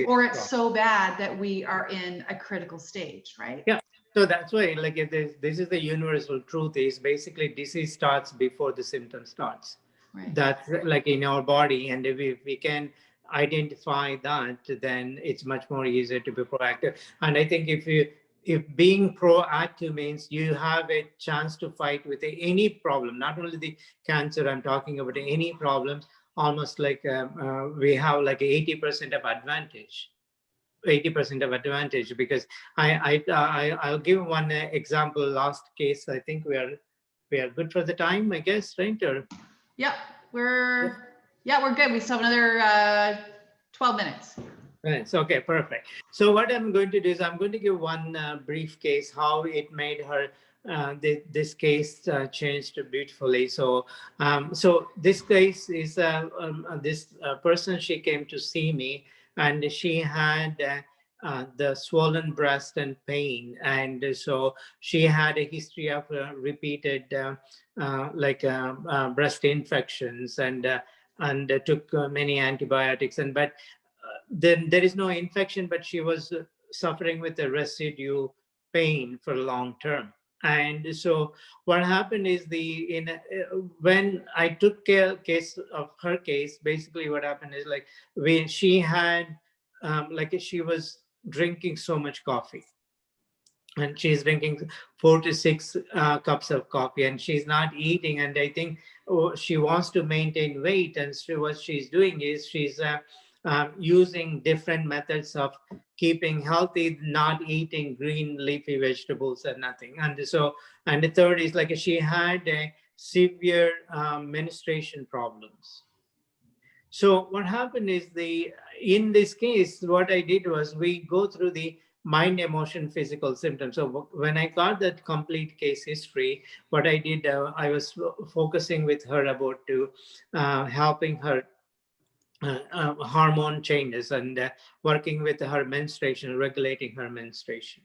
or it's so bad that we are in a critical stage, right? So that's why, this is the universal truth, is basically disease starts before the symptom starts. That's like in our body, and if we can identify that, then it's much more easier to be proactive. And I think if being proactive means you have a chance to fight with any problem, not only the cancer, I'm talking about any problems, almost like we have like 80% of advantage. 80% of advantage, because I'll give one example. Last case, I think we are good for the time, I guess, right? Or we're good. We still have another 12 minutes. Right. Okay, perfect. So what I'm going to do is I'm going to give one brief case, how it made her this case changed beautifully. So so this case is this person, she came to see me, and she had the swollen breast and pain, and so she had a history of repeated breast infections, and took many antibiotics, but then there is no infection, but she was suffering with a residue pain for long term. And so what happened is when I took case of her case, basically what happened is when she had she was drinking so much coffee, and she's drinking 4 to 6 cups of coffee, and she's not eating, and I think she wants to maintain weight, and so what she's doing is she's using different methods of keeping healthy, not eating green leafy vegetables and nothing. And the third is she had a severe menstruation problems. So what happened is in this case, what I did was we go through the mind, emotion, physical symptoms. So when I got that complete case history, what I did, I was focusing with her about helping her hormone changes and working with her menstruation, regulating her menstruation.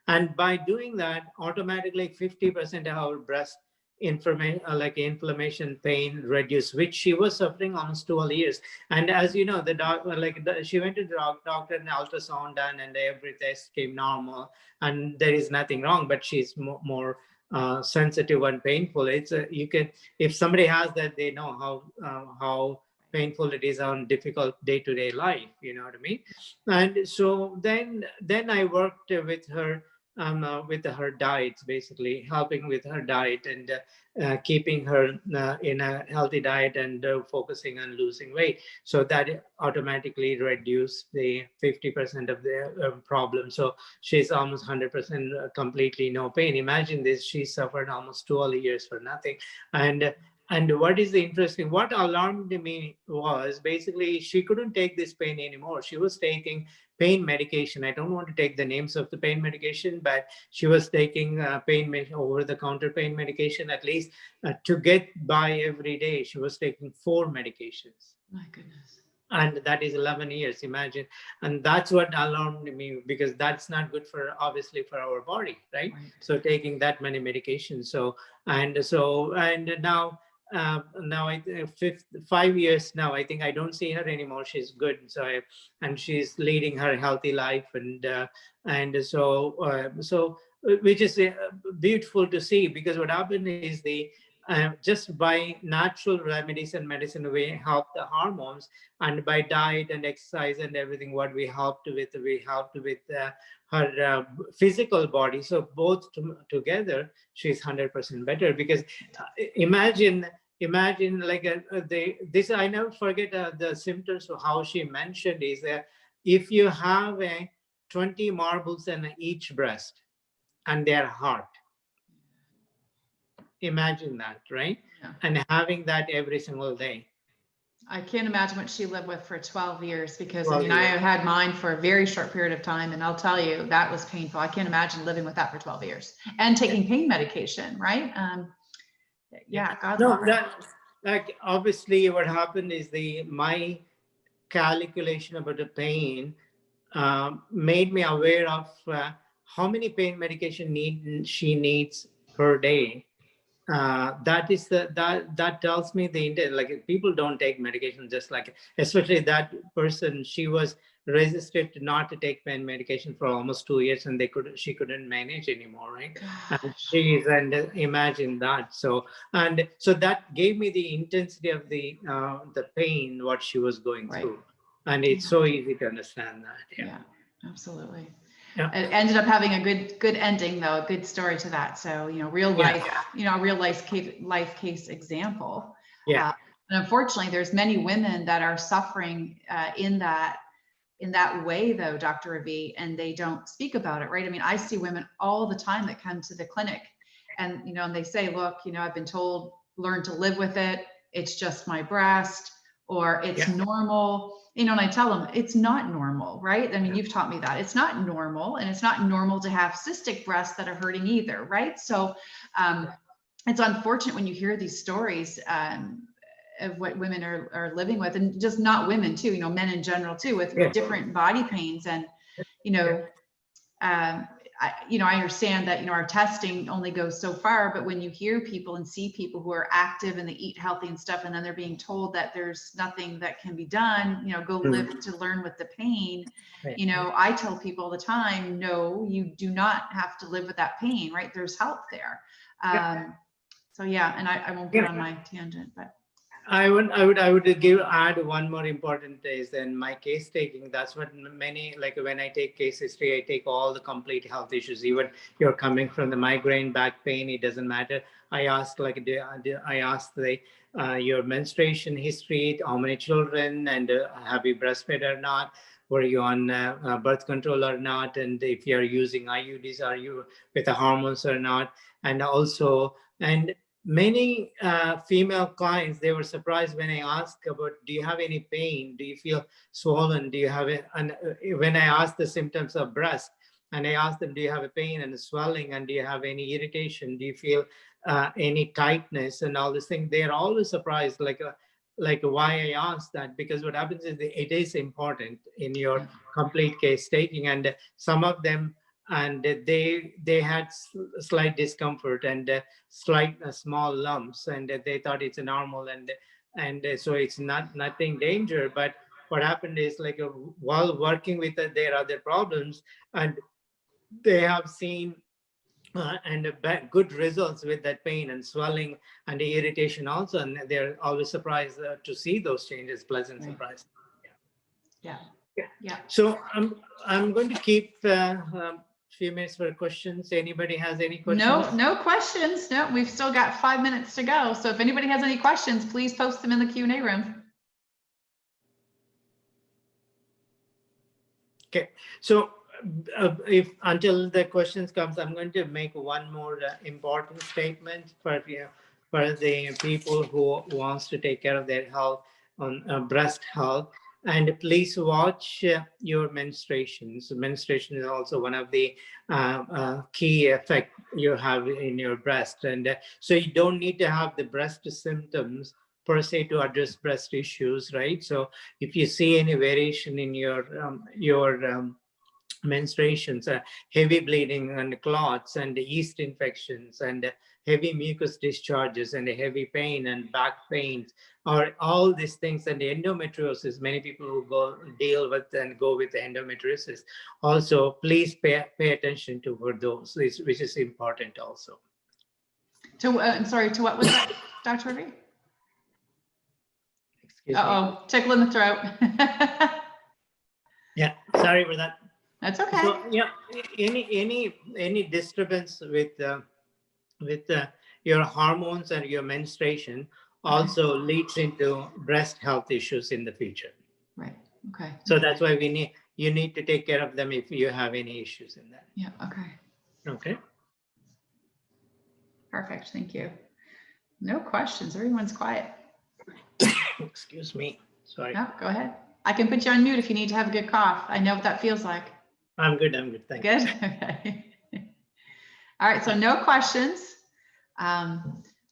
And by doing that, automatically 50% of our breast information, like inflammation, pain reduced, which she was suffering almost 12 years. And as you know, the doctor, she went to the doctor and ultrasound done, and every test came normal, and there is nothing wrong. But she's more sensitive and painful. It's you can, if somebody has that, they know how painful it is on difficult day-to-day life. You know what I mean? And so then I worked with her diets, basically helping with her diet and keeping her in a healthy diet and focusing on losing weight. So that automatically reduced the 50% of the problem. So she's almost 100% completely no pain. Imagine this, she suffered almost 12 years for nothing. And what is the interesting, what alarmed me was basically she couldn't take this pain anymore. She was taking pain medication. I don't want to take the names of the pain medication, but she was taking over-the-counter pain medication, at least to get by every day. She was taking 4 medications. My goodness. And that is 11 years, imagine. And that's what alarmed me, because that's not good for, obviously, for our body, right? So taking that many medications. And now, now 5 years now, I think I don't see her anymore. She's good. And she's leading her healthy life. So which is beautiful to see, because what happened is just by natural remedies and medicine, we help the hormones, and by diet and exercise and everything, what we helped with her physical body. So both together, she's 100% better. Because imagine like this, I never forget the symptoms of how she mentioned is that if you have 20 marbles in each breast and they're hard, imagine that, right? Yeah. And having that every single day. I can't imagine what she lived with for 12 years, because I mean, I had mine for a very short period of time, and I'll tell you, that was painful. I can't imagine living with that for 12 years and taking pain medication, right? God. No, like obviously what happened is my calculation about the pain made me aware of how many pain medication she needs per day. That tells me the intent. Like, people don't take medication, just like, especially that person, she was resisted not to take pain medication for almost 2 years, and she couldn't manage anymore, right? And imagine that. So that gave me the intensity of the pain what she was going through, and it's so easy to understand that. Yeah, absolutely. Yeah. It ended up having a good ending, though, a good story to that. So, real life, a real life case example. Yeah. And unfortunately, there's many women that are suffering in that way, though, Dr. Ravi, and they don't speak about it, right? I mean, I see women all the time that come to the clinic, and and they say, look, I've been told, learn to live with it. It's just my breast, or it's normal. And I tell them it's not normal, right? I mean, you've taught me that it's not normal, and it's not normal to have cystic breasts that are hurting either, right? So it's unfortunate when you hear these stories of what women are living with, and just not women too, men in general too, with different body pains. And I understand that our testing only goes so far, but when you hear people and see people who are active and they eat healthy and stuff, and then they're being told that there's nothing that can be done, go live to learn with the pain. I tell people all the time, no, you do not have to live with that pain, right? There's help there. So and I won't get on my tangent, but I would add one more important is in my case taking. That's what many, like, when I take case history, I take all the complete health issues. Even you're coming from the migraine, back pain, it doesn't matter. I asked your menstruation history, how many children, and have you breastfed or not? Were you on birth control or not? And if you're using IUDs, are you with the hormones or not? And also, many female clients, they were surprised when I asked about, do you have any pain? Do you feel swollen? Do you have it? And when I asked the symptoms of breast, and I asked them, do you have a pain and a swelling? And do you have any irritation? Do you feel any tightness and all this thing? They're always surprised. Like, like why I asked that, because what happens is it is important in your complete case taking, and some of them, and they had slight discomfort and slight small lumps, and they thought it's normal, and so it's nothing danger. But what happened is like while working with their other problems, and they have seen good results with that pain and swelling and the irritation also, and they're always surprised to see those changes, pleasant surprise. Yeah. So I'm going to keep few minutes for questions. Anybody has any questions? No questions. No, we've still got 5 minutes to go. So if anybody has any questions, please post them in the Q&A room. Okay, so if until the questions comes, I'm going to make one more important statement for the people who wants to take care of their health on breast health. And please watch your menstruations. Menstruation is also one of the key effect you have in your breast, and so you don't need to have the breast symptoms per se to address breast issues, right? So if you see any variation in your menstruations, heavy bleeding and clots and yeast infections and heavy mucus discharges and heavy pain and back pains, or all these things, and the endometriosis, many people who deal with and go with endometriosis, also please pay attention to for those, which is important also. I'm sorry, to what was that, Dr. Ravi? Excuse me. Tickle in the throat. Yeah, sorry for that. That's okay. So yeah, any disturbance with your hormones and your menstruation also leads into breast health issues in the future. Right. Okay. So that's why you need to take care of them if you have any issues in that. Yeah. Okay. Okay. Perfect. Thank you. No questions. Everyone's quiet. Excuse me. Sorry. No, go ahead. I can put you on mute if you need to have a good cough. I know what that feels like. I'm good. Thank you. Good. Okay. All right. So no questions.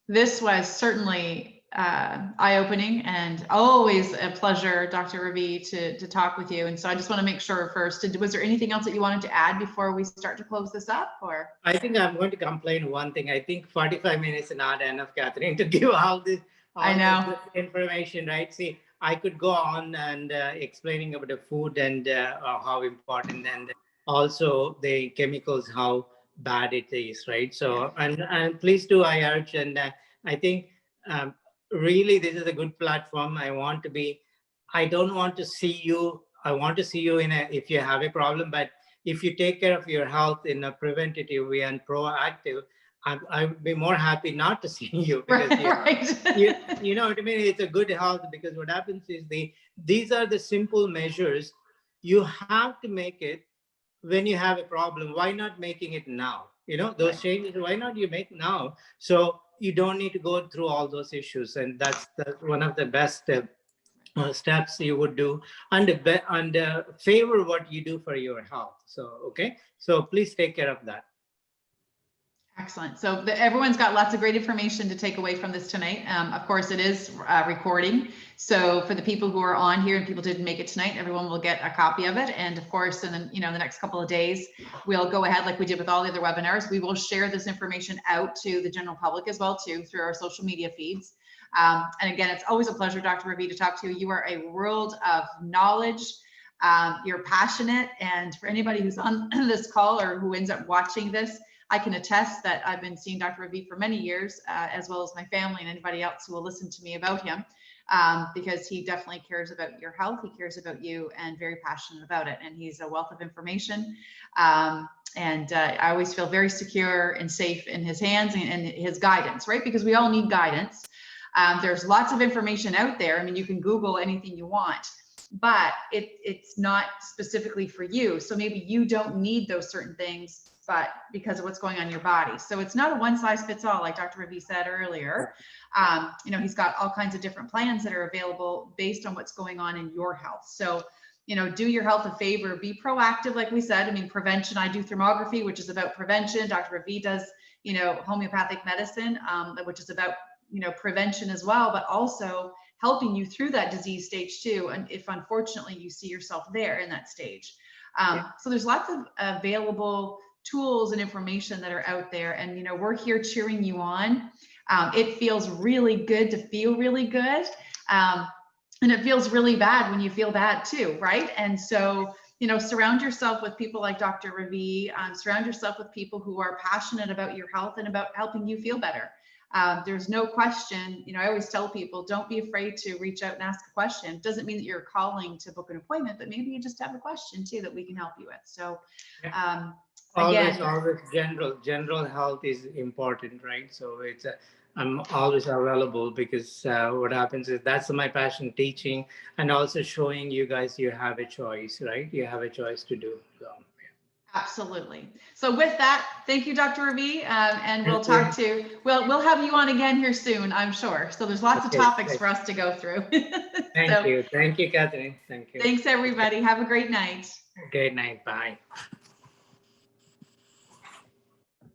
This was certainly eye-opening and always a pleasure, Dr. Ravi, to talk with you. And so I just want to make sure first, was there anything else that you wanted to add before we start to close this up? Or I think I'm going to complain one thing. I think 45 minutes is not enough, Catherine, to give all this information, right? See, I could go on and explaining about the food and how important, and also the chemicals, how bad it is, right? So, and please do, I urge, and I think really this is a good platform. I don't want to see you, I want to see you if you have a problem, but if you take care of your health in a preventative way and proactive, I would be more happy not to see you, because you know what I mean? It's a good health, because what happens is these are the simple measures. You have to make it when you have a problem. Why not making it now? You know, those changes, why not you make now? So you don't need to go through all those issues. And that's one of the best steps you would do, and favor what you do for your health. So, okay. So please take care of that. Excellent. So everyone's got lots of great information to take away from this tonight. Of course, it is recording. So for the people who are on here and people didn't make it tonight, everyone will get a copy of it. And of course, in the next couple of days, we'll go ahead like we did with all the other webinars. We will share this information out to the general public as well too through our social media feeds. And again, it's always a pleasure, Dr. Ravi, to talk to you. You are a world of knowledge. You're passionate, and for anybody who's on this call or who ends up watching this, I can attest that I've been seeing Dr. Ravi for many years, as well as my family and anybody else who will listen to me about him, because he definitely cares about your health. He cares about you and very passionate about it. And he's a wealth of information. And I always feel very secure and safe in his hands and his guidance, right? Because we all need guidance. There's lots of information out there. I mean, you can Google anything you want, but it's not specifically for you. So maybe you don't need those certain things, but because of what's going on in your body. So it's not a one size fits all, like Dr. Ravi said earlier. He's got all kinds of different plans that are available based on what's going on in your health. So, do your health a favor, be proactive. Like we said, I mean, prevention, I do thermography, which is about prevention. Dr. Ravi does, homeopathic medicine, which is about, prevention as well, but also helping you through that disease stage too. And if unfortunately you see yourself there in that stage. So there's lots of available tools and information that are out there. And, you know, we're here cheering you on. It feels really good to feel really good. And it feels really bad when you feel bad too, right? And so, you know, surround yourself with people like Dr. Ravi, surround yourself with people who are passionate about your health and about helping you feel better. There's no question, you know, I always tell people, don't be afraid to reach out and ask a question. It doesn't mean that you're calling to book an appointment, but maybe you just have a question too that we can help you with. So always again, general health is important, right? So it's I'm always available because what happens is that's my passion, teaching and also showing you guys you have a choice, right? You have a choice to do. So absolutely. So with that, thank you, Dr. Ravi, and we'll thank talk you. to, we'll have you on again here soon, I'm sure. So there's lots of Okay, topics for us to go through. thank So you, Catherine. Thank you. thanks, everybody. Have a great night. Good night. Bye.